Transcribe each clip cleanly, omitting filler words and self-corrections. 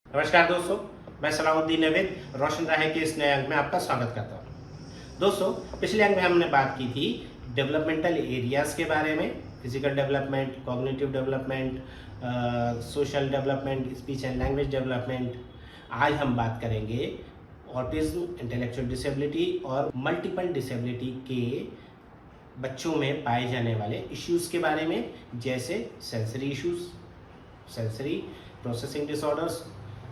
नमस्कार दोस्तों, मैं सलाहुद्दीन नवेद रोशन राय के इस नए अंक में आपका स्वागत करता हूँ। दोस्तों, पिछले अंक में हमने बात की थी डेवलपमेंटल एरियाज़ के बारे में, physical development, cognitive development, social development, speech and language development. आज हम बात करेंगे ऑटिज्म, इंटेलेक्चुअल डिसेबिलिटी और मल्टीपल डिसेबिलिटी के बच्चों में पाए जाने वाले इश्यूज़ के बारे में, जैसे sensory issues, sensory processing disorders,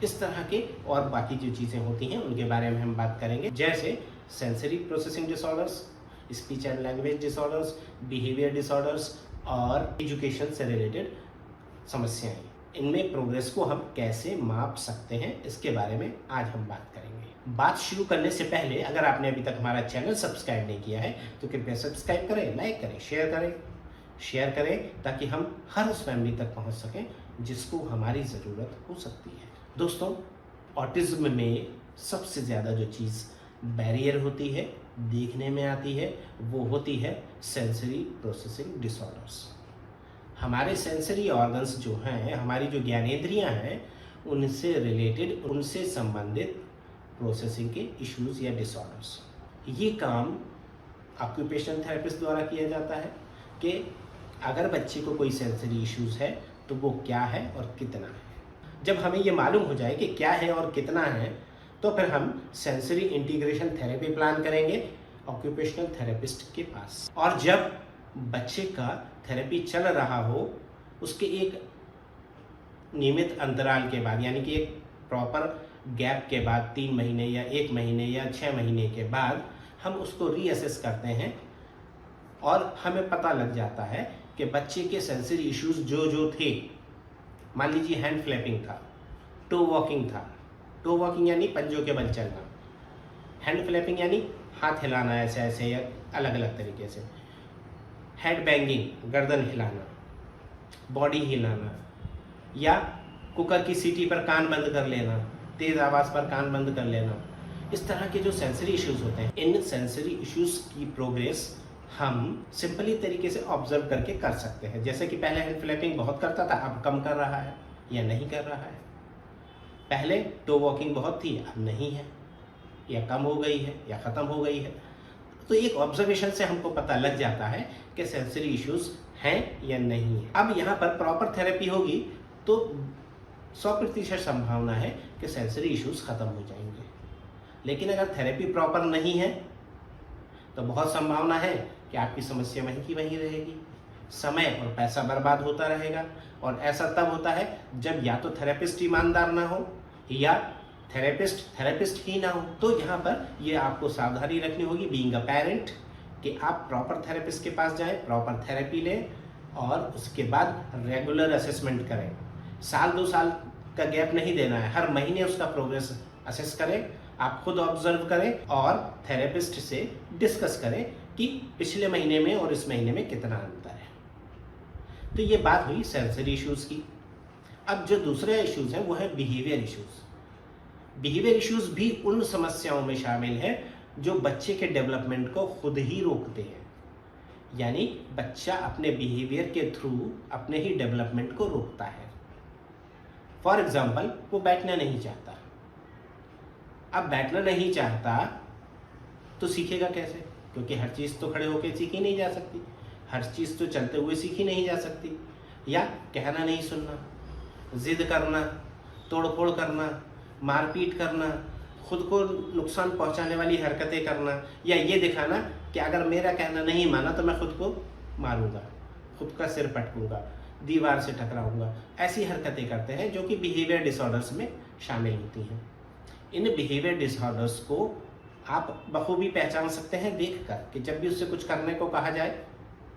इस तरह के और बाकी जो चीज़ें होती हैं उनके बारे में हम बात करेंगे, जैसे sensory processing disorders, speech and language disorders, behaviour disorders और एजुकेशन से रिलेटेड समस्याएं। इनमें प्रोग्रेस को हम कैसे माप सकते हैं, इसके बारे में आज हम बात करेंगे। बात शुरू करने से पहले अगर आपने अभी तक हमारा चैनल सब्सक्राइब नहीं किया है तो कृपया सब्सक्राइब करें, लाइक करें, शेयर करें ताकि हम हर उस फैमिली तक पहुंच सकें जिसको हमारी ज़रूरत हो सकती है। दोस्तों, ऑटिज्म में सबसे ज़्यादा जो चीज़ बैरियर होती है, देखने में आती है, वो होती है सेंसरी प्रोसेसिंग डिसऑर्डर्स। हमारे सेंसरी ऑर्गन्स जो हैं, हमारी जो ज्ञानेंद्रियां हैं, उनसे रिलेटेड, उनसे संबंधित प्रोसेसिंग के इश्यूज़ या डिसऑर्डर्स। ये काम ऑक्यूपेशनल थेरेपिस्ट द्वारा किया जाता है कि अगर बच्चे को कोई सेंसरी इश्यूज़ है तो वो क्या है और कितना है। जब हमें ये मालूम हो जाए कि क्या है और कितना है, तो फिर हम सेंसरी इंटीग्रेशन थेरेपी प्लान करेंगे ऑक्यूपेशनल थेरेपिस्ट के पास। और जब बच्चे का थेरेपी चल रहा हो, उसके एक नियमित अंतराल के बाद, यानी कि एक प्रॉपर गैप के बाद, 3 महीने या 1 महीने या 6 महीने के बाद हम उसको रीअसेस करते हैं और हमें पता लग जाता है कि बच्चे के सेंसरी इश्यूज़ जो थे, मान लीजिए हैंड फ्लैपिंग था, टो वॉकिंग था, टो वॉकिंग यानी पंजों के बल चलना, हैंड फ्लैपिंग यानी हाथ हिलाना ऐसे ऐसे या अलग अलग तरीके से, हेड बैंगिंग गर्दन हिलाना, बॉडी हिलाना, या कुकर की सीटी पर कान बंद कर लेना, तेज़ आवाज़ पर कान बंद कर लेना, इस तरह के जो सेंसरी इश्यूज़ होते हैं, इन सेंसरी इश्यूज़ की प्रोग्रेस हम सिंपली तरीके से ऑब्जर्व करके कर सकते हैं। जैसे कि पहले हैंड फ्लैपिंग बहुत करता था, अब कम कर रहा है या नहीं कर रहा है। पहले टो वॉकिंग बहुत थी, अब नहीं है, या कम हो गई है या ख़त्म हो गई है। तो एक ऑब्जर्वेशन से हमको पता लग जाता है कि सेंसरी इश्यूज़ हैं या नहीं है। अब यहाँ पर प्रॉपर थेरेपी होगी तो 100% संभावना है कि सेंसरी इश्यूज़ ख़त्म हो जाएंगे। लेकिन अगर थेरेपी प्रॉपर नहीं है तो बहुत संभावना है कि आपकी समस्या वहीं की वहीं रहेगी, समय और पैसा बर्बाद होता रहेगा। और ऐसा तब होता है जब या तो थेरेपिस्ट ईमानदार ना हो या थेरेपिस्ट ही ना हो। तो यहाँ पर ये आपको सावधानी रखनी होगी, बीइंग अ पेरेंट, कि आप प्रॉपर थेरेपिस्ट के पास जाएं, प्रॉपर थेरेपी लें और उसके बाद रेगुलर असेसमेंट करें। 1-2 साल का गैप नहीं देना है, हर महीने उसका प्रोग्रेस असेस करें, आप खुद ऑब्जर्व करें और थेरेपिस्ट से डिस्कस करें कि पिछले महीने में और इस महीने में कितना अंतर है। तो ये बात हुई सेंसरी इश्यूज़ की। अब जो दूसरे इश्यूज़ हैं वो है बिहेवियर इश्यूज़। बिहेवियर इश्यूज़ भी उन समस्याओं में शामिल हैं जो बच्चे के डेवलपमेंट को खुद ही रोकते हैं, यानी बच्चा अपने बिहेवियर के थ्रू अपने ही डेवलपमेंट को रोकता है। फॉर एग्जाम्पल, वो बैठना नहीं चाहता। अब बैठना नहीं चाहता तो सीखेगा कैसे? क्योंकि हर चीज़ तो खड़े होकर सीखी नहीं जा सकती, हर चीज़ तो चलते हुए सीखी नहीं जा सकती। या कहना नहीं सुनना, जिद करना, तोड़फोड़ करना, मारपीट करना, खुद को नुकसान पहुंचाने वाली हरकतें करना, या ये दिखाना कि अगर मेरा कहना नहीं माना तो मैं खुद को मारूंगा, खुद का सिर पटकूंगा, दीवार से टकराऊंगा। ऐसी हरकतें करते हैं जो कि बिहेवियर डिसऑर्डर्स में शामिल होती हैं। इन बिहेवियर डिसऑर्डर्स को आप बखूबी पहचान सकते हैं देखकर कि जब भी उससे कुछ करने को कहा जाए,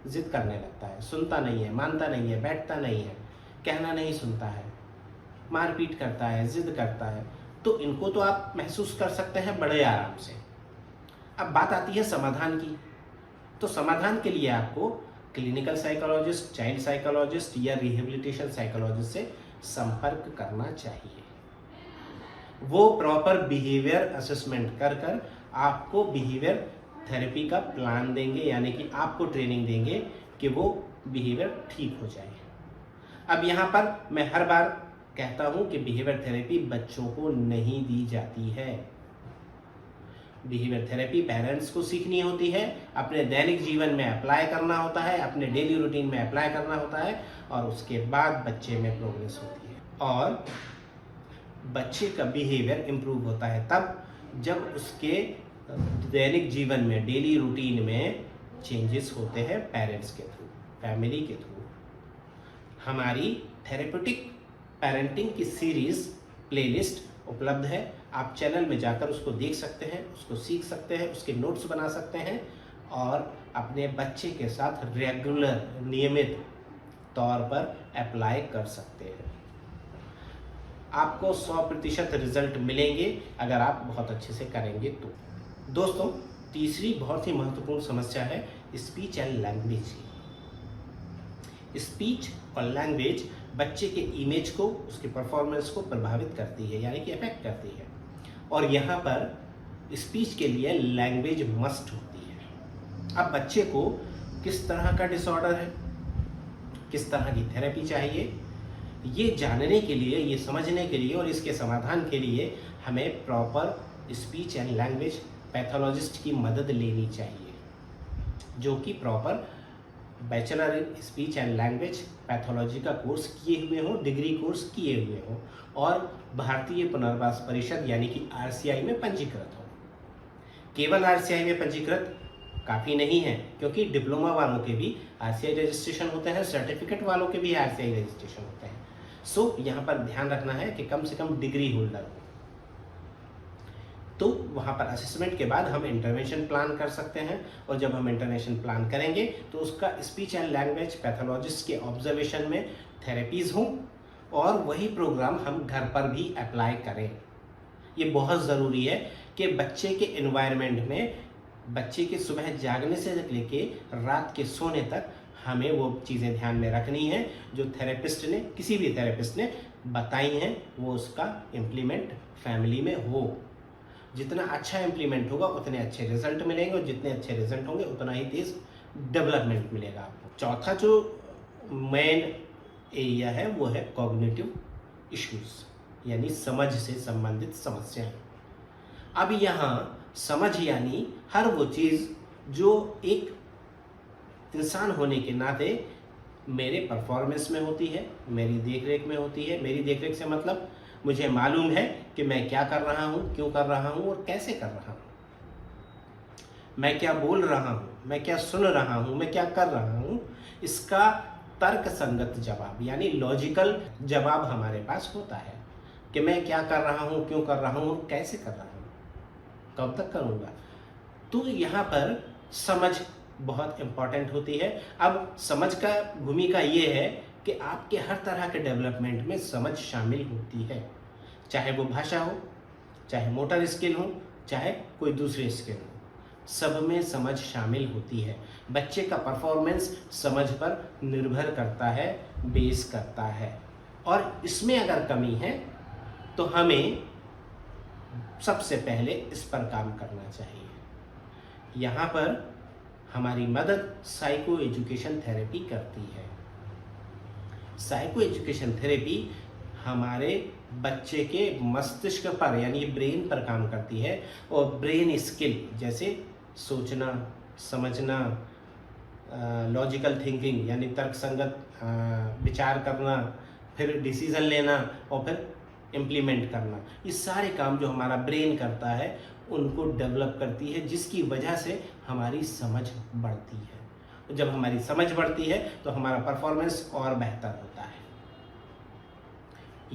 जिद करने लगता है, सुनता नहीं है, मानता नहीं है, बैठता नहीं है, कहना नहीं सुनता है, मारपीट करता है, जिद करता है। तो इनको तो आप महसूस कर सकते हैं बड़े आराम से। अब बात आती है समाधान की। तो समाधान के लिए आपको क्लिनिकल साइकोलॉजिस्ट, चाइल्ड साइकोलॉजिस्ट या रिहेबिलिटेशन साइकोलॉजिस्ट से संपर्क करना चाहिए। वो प्रॉपर बिहेवियर असेसमेंट कर आपको बिहेवियर थेरेपी का प्लान देंगे, यानी कि आपको ट्रेनिंग देंगे कि वो बिहेवियर ठीक हो जाए। अब यहाँ पर मैं हर बार कहता हूँ कि बिहेवियर थेरेपी बच्चों को नहीं दी जाती है। बिहेवियर थेरेपी पेरेंट्स को सीखनी होती है, अपने दैनिक जीवन में अप्लाई करना होता है, अपने डेली रूटीन में अप्लाई करना होता है, और उसके बाद बच्चे में प्रोग्रेस होती है और बच्चे का बिहेवियर इम्प्रूव होता है तब जब उसके दैनिक जीवन में, डेली रूटीन में चेंजेस होते हैं पेरेंट्स के थ्रू, फैमिली के थ्रू। हमारी थेरेपेटिक पेरेंटिंग की सीरीज प्लेलिस्ट उपलब्ध है, आप चैनल में जाकर उसको देख सकते हैं, उसको सीख सकते हैं, उसके नोट्स बना सकते हैं और अपने बच्चे के साथ रेगुलर, नियमित तौर पर अप्लाई कर सकते हैं। आपको 100% रिजल्ट मिलेंगे अगर आप बहुत अच्छे से करेंगे तो। दोस्तों, तीसरी बहुत ही महत्वपूर्ण समस्या है स्पीच एंड लैंग्वेज की। स्पीच और लैंग्वेज बच्चे के इमेज को, उसके परफॉर्मेंस को प्रभावित करती है, यानी कि अफेक्ट करती है, और यहाँ पर स्पीच के लिए लैंग्वेज मस्ट होती है। अब बच्चे को किस तरह का डिसऑर्डर है, किस तरह की थेरेपी चाहिए, ये जानने के लिए, ये समझने के लिए और इसके समाधान के लिए हमें proper speech and language pathologist की मदद लेनी चाहिए, जो कि proper bachelor in speech and language pathology का कोर्स किए हुए हों, डिग्री कोर्स किए हुए हों और भारतीय पुनर्वास परिषद यानी कि RCI में पंजीकृत हो। केवल RCI में पंजीकृत काफ़ी नहीं है, क्योंकि डिप्लोमा वालों के भी RCI रजिस्ट्रेशन होते हैं, सर्टिफिकेट वालों के भी RCI रजिस्ट्रेशन होते हैं। सो यहाँ पर ध्यान रखना है कि कम से कम डिग्री होल्डर हो। तो वहाँ पर असेसमेंट के बाद हम इंटरवेंशन प्लान कर सकते हैं, और जब हम इंटरवेंशन प्लान करेंगे तो उसका स्पीच एंड लैंग्वेज पैथोलॉजिस्ट के ऑब्जर्वेशन में थेरेपीज़ हों और वही प्रोग्राम हम घर पर भी अप्लाई करें। ये बहुत ज़रूरी है कि बच्चे के एनवायरनमेंट में, बच्चे के सुबह जागने से लेके रात के सोने तक हमें वो चीज़ें ध्यान में रखनी है जो थेरेपिस्ट ने, किसी भी थेरेपिस्ट ने बताई हैं, वो उसका इम्प्लीमेंट फैमिली में हो। जितना अच्छा इम्प्लीमेंट होगा उतने अच्छे रिजल्ट मिलेंगे, और जितने अच्छे रिजल्ट होंगे उतना ही तेज डेवलपमेंट मिलेगा आपको। चौथा जो मेन एरिया है वो है कॉग्निटिव इश्यूज, यानी समझ से संबंधित समस्याएं। अब यहाँ समझ यानी हर वो चीज़ जो एक इंसान होने के नाते मेरे परफॉर्मेंस में होती है, मेरी देखरेख में होती है। मेरी देखरेख से मतलब मुझे मालूम है कि मैं क्या कर रहा हूँ, क्यों कर रहा हूँ और कैसे कर रहा हूँ, मैं क्या बोल रहा हूँ, मैं क्या सुन रहा हूँ, मैं क्या कर रहा हूँ। इसका तर्क संगत जवाब यानी लॉजिकल जवाब हमारे पास होता है कि मैं क्या कर रहा हूँ, क्यों कर रहा हूँ और कैसे कर रहा हूँ, कब तक करूँगा। तो यहाँ पर समझ बहुत इम्पॉर्टेंट होती है। अब समझ का भूमिका ये है कि आपके हर तरह के डेवलपमेंट में समझ शामिल होती है, चाहे वो भाषा हो, चाहे मोटर स्किल हो, चाहे कोई दूसरी स्किल हो, सब में समझ शामिल होती है। बच्चे का परफॉर्मेंस समझ पर निर्भर करता है, बेस करता है, और इसमें अगर कमी है तो हमें सबसे पहले इस पर काम करना चाहिए। यहाँ पर हमारी मदद साइको एजुकेशन थेरेपी करती है। साइको एजुकेशन थेरेपी हमारे बच्चे के मस्तिष्क पर यानी ब्रेन पर काम करती है, और ब्रेन स्किल जैसे सोचना, समझना, लॉजिकल थिंकिंग यानी तर्कसंगत विचार करना, फिर डिसीजन लेना और फिर इम्प्लीमेंट करना, ये सारे काम जो हमारा ब्रेन करता है उनको डेवलप करती है, जिसकी वजह से हमारी समझ बढ़ती है। जब हमारी समझ बढ़ती है तो हमारा परफॉर्मेंस और बेहतर होता है।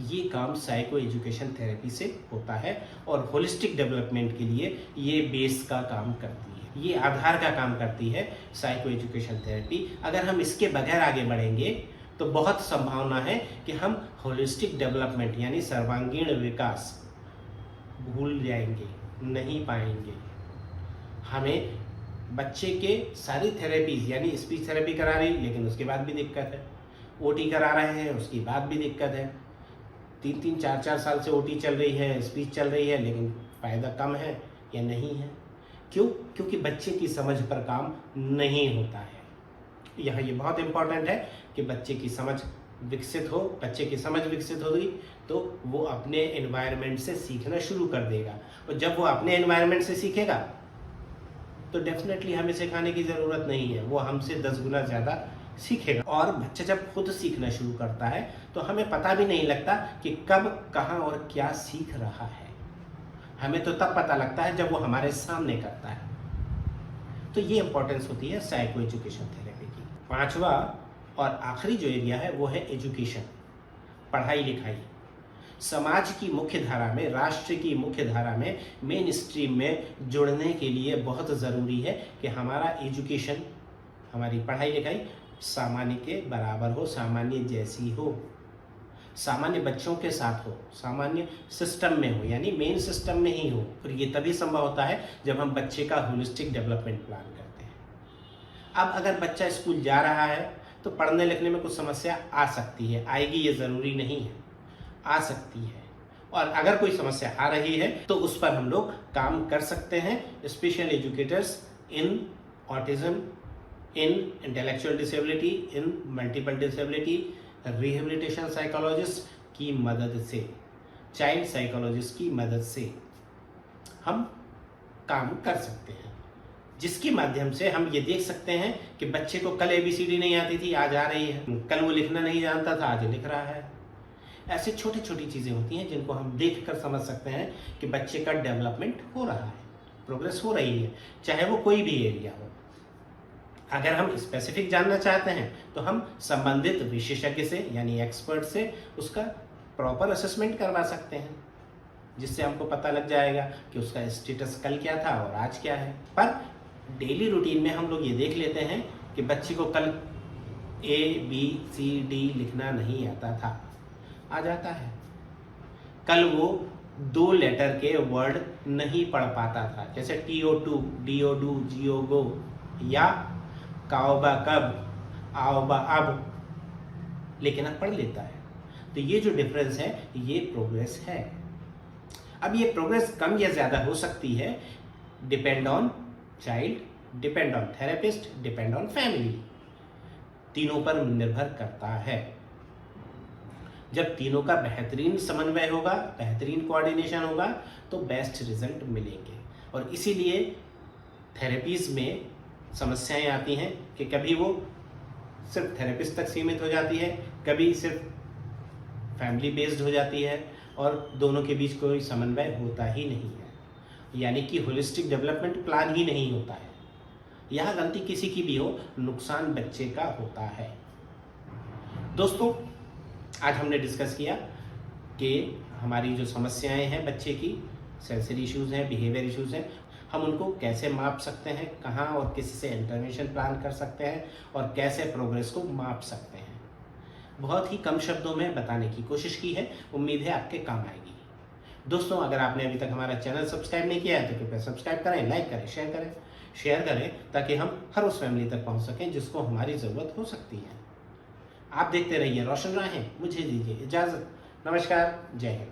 ये काम साइको एजुकेशन थेरेपी से होता है, और होलिस्टिक डेवलपमेंट के लिए ये बेस का काम करती है, ये आधार का काम करती है साइको एजुकेशन थेरेपी। अगर हम इसके बगैर आगे बढ़ेंगे तो बहुत संभावना है कि हम होलिस्टिक डेवलपमेंट यानी सर्वांगीण विकास भूल जाएंगे, नहीं पाएंगे। हमें बच्चे के सारी थेरेपीज यानी स्पीच थेरेपी करा रही लेकिन उसके बाद भी दिक्कत है, ओटी करा रहे हैं उसके बाद भी दिक्कत है, 3-3, 4-4 साल से ओटी चल रही है, स्पीच चल रही है, लेकिन फ़ायदा कम है या नहीं है। क्यों? क्योंकि बच्चे की समझ पर काम नहीं होता है। यहाँ ये बहुत इम्पॉर्टेंट है कि बच्चे की समझ विकसित हो, बच्चे की समझ विकसित होगी तो वो अपने एनवायरनमेंट से सीखना शुरू कर देगा। और जब वो अपने एनवायरनमेंट से सीखेगा तो डेफिनेटली हमें सिखाने की ज़रूरत नहीं है, वो हमसे 10 गुना ज़्यादा सीखेगा। और बच्चा जब खुद सीखना शुरू करता है तो हमें पता भी नहीं लगता कि कब, कहाँ और क्या सीख रहा है। हमें तो तब पता लगता है जब वो हमारे सामने करता है। तो ये इंपॉर्टेंस होती है साइको एजुकेशन थेरेपी की। पांचवा और आखिरी जो एरिया है वो है एजुकेशन, पढ़ाई लिखाई। समाज की मुख्य धारा में, राष्ट्र की मुख्य धारा में, मेन स्ट्रीम में जुड़ने के लिए बहुत ज़रूरी है कि हमारा एजुकेशन, हमारी पढ़ाई लिखाई सामान्य के बराबर हो, सामान्य जैसी हो, सामान्य बच्चों के साथ हो, सामान्य सिस्टम में हो, यानी मेन सिस्टम में ही हो। और ये तभी संभव होता है जब हम बच्चे का होलिस्टिक डेवलपमेंट प्लान करते हैं। अब अगर बच्चा स्कूल जा रहा है तो पढ़ने लिखने में कुछ समस्या आ सकती है, आएगी ये ज़रूरी नहीं है, आ सकती है। और अगर कोई समस्या आ रही है तो उस पर हम लोग काम कर सकते हैं। स्पेशल एजुकेटर्स इन ऑटिज्म, इन इंटेलेक्चुअल डिसेबिलिटी, इन मल्टीपल डिसेबिलिटी, रिहेबिलिटेशन साइकोलॉजिस्ट की मदद से, चाइल्ड साइकोलॉजिस्ट की मदद से हम काम कर सकते हैं, जिसके माध्यम से हम ये देख सकते हैं कि बच्चे को कल ABCD नहीं आती थी, आज आ रही है, कल वो लिखना नहीं जानता था, आज लिख रहा है। ऐसी छोटी छोटी चीज़ें होती हैं जिनको हम देख कर समझ सकते हैं कि बच्चे का डेवलपमेंट हो रहा है, प्रोग्रेस हो रही है, चाहे वो कोई भी एरिया हो। अगर हम स्पेसिफिक जानना चाहते हैं तो हम संबंधित विशेषज्ञ से, यानी एक्सपर्ट से, उसका प्रॉपर असेसमेंट करवा सकते हैं, जिससे हमको पता लग जाएगा कि उसका स्टेटस कल क्या था और आज क्या है। पर डेली रूटीन में हम लोग ये देख लेते हैं कि बच्चे को कल ABCD लिखना नहीं आता था, आ जाता है। कल वो 2 लेटर के वर्ड नहीं पढ़ पाता था, जैसे TO2, DODO, GOGO, या काओबा कब, आओबा अब, लेकिन अब पढ़ लेता है। तो ये जो डिफरेंस है ये प्रोग्रेस है। अब ये प्रोग्रेस कम या ज़्यादा हो सकती है, depend on child, depend on therapist, depend on family, तीनों पर निर्भर करता है। जब तीनों का बेहतरीन समन्वय होगा, बेहतरीन कोऑर्डिनेशन होगा तो बेस्ट रिजल्ट मिलेंगे। और इसीलिए थेरेपीज में समस्याएं आती हैं कि कभी वो सिर्फ थेरेपिस्ट तक सीमित हो जाती है, कभी सिर्फ फैमिली बेस्ड हो जाती है, और दोनों के बीच कोई समन्वय होता ही नहीं है, यानी कि होलिस्टिक डेवलपमेंट प्लान ही नहीं होता है। यह गलती किसी की भी हो, नुकसान बच्चे का होता है। दोस्तों, आज हमने डिस्कस किया कि हमारी जो समस्याएं हैं बच्चे की, सेंसरी इश्यूज़ हैं, बिहेवियर इश्यूज़ हैं, हम उनको कैसे माप सकते हैं, कहाँ और किसी से इंटरवेंशन प्लान कर सकते हैं, और कैसे प्रोग्रेस को माप सकते हैं। बहुत ही कम शब्दों में बताने की कोशिश की है, उम्मीद है आपके काम आएगी। दोस्तों, अगर आपने अभी तक हमारा चैनल सब्सक्राइब नहीं किया है तो कृपया सब्सक्राइब करें, लाइक करें, शेयर करें ताकि हम हर उस फैमिली तक पहुंच सकें जिसको हमारी ज़रूरत हो सकती है। आप देखते रहिए रोशन राहें, मुझे दीजिए इजाज़त। नमस्कार, जय हिंद।